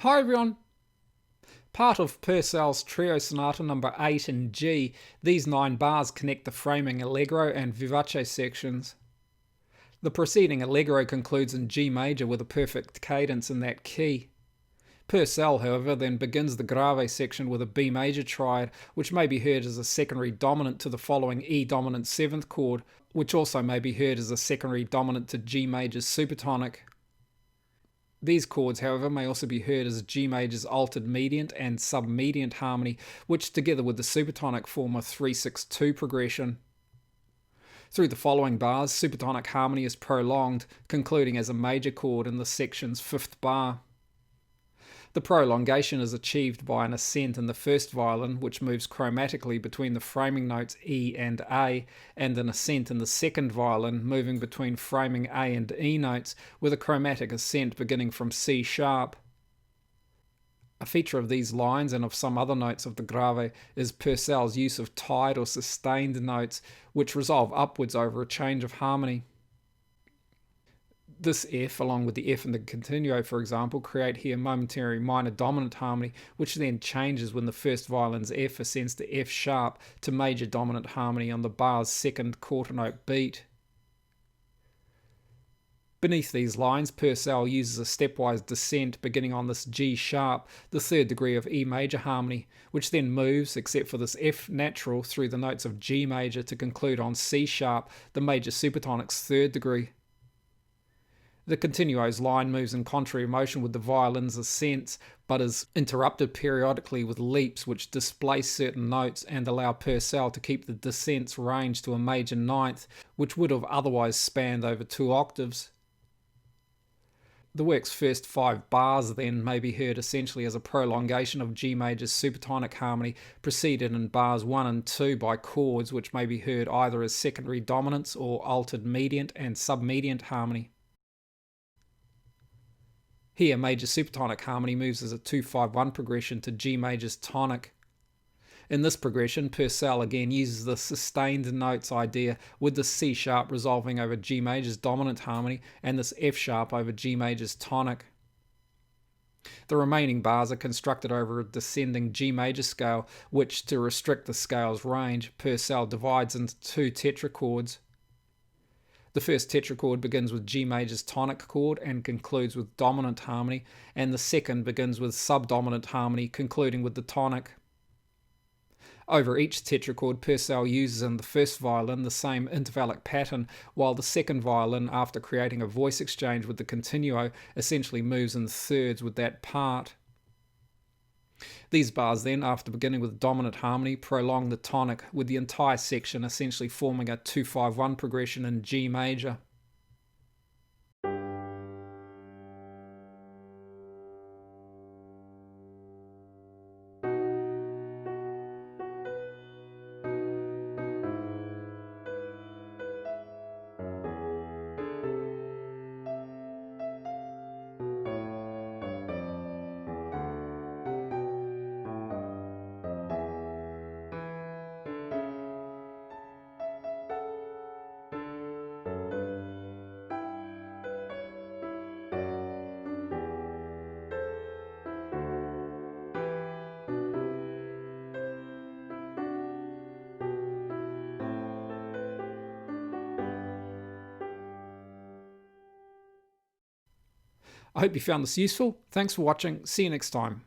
Hi everyone! Part of Purcell's Trio Sonata No.8 in G, these 9 bars connect the framing allegro and vivace sections. The preceding allegro concludes in G major with a perfect cadence in that key. Purcell, however, then begins the grave section with a B major triad, which may be heard as a secondary dominant to the following E dominant 7th chord, which also may be heard as a secondary dominant to G major's supertonic. These chords, however, may also be heard as G major's altered mediant and submediant harmony, which together with the supertonic form a 3-6-2 progression. Through the following bars, supertonic harmony is prolonged, concluding as a major chord in the section's 5th bar. The prolongation is achieved by an ascent in the first violin, which moves chromatically between the framing notes E and A, and an ascent in the second violin, moving between framing A and E notes, with a chromatic ascent beginning from C sharp. A feature of these lines and of some other notes of the grave is Purcell's use of tied or sustained notes, which resolve upwards over a change of harmony. This F, along with the F and the continuo, for example, create here momentary minor dominant harmony, which then changes when the first violin's F ascends to F sharp to major dominant harmony on the bar's second quarter note beat. Beneath these lines, Purcell uses a stepwise descent beginning on this G sharp, the 3rd degree of E major harmony, which then moves, except for this F natural, through the notes of G major to conclude on C sharp, the major supertonic's 3rd degree. The continuo's line moves in contrary motion with the violin's ascents, but is interrupted periodically with leaps which displace certain notes and allow Purcell to keep the descent's range to a major ninth, which would have otherwise spanned over 2 octaves. The work's first 5 bars then may be heard essentially as a prolongation of G major's supertonic harmony, preceded in bars 1 and 2 by chords which may be heard either as secondary dominants or altered mediant and submediant harmony. Here, major supertonic harmony moves as a 2-5-1 progression to G major's tonic. In this progression, Purcell again uses the sustained notes idea, with the C sharp resolving over G major's dominant harmony and this F sharp over G major's tonic. The remaining bars are constructed over a descending G major scale, which, to restrict the scale's range, Purcell divides into 2 tetrachords. The first tetrachord begins with G major's tonic chord and concludes with dominant harmony, and the second begins with subdominant harmony, concluding with the tonic. Over each tetrachord, Purcell uses in the first violin the same intervallic pattern, while the second violin, after creating a voice exchange with the continuo, essentially moves in thirds with that part. These bars then, after beginning with dominant harmony, prolong the tonic, with the entire section essentially forming a 2-5-1 progression in G major. I hope you found this useful. Thanks for watching. See you next time.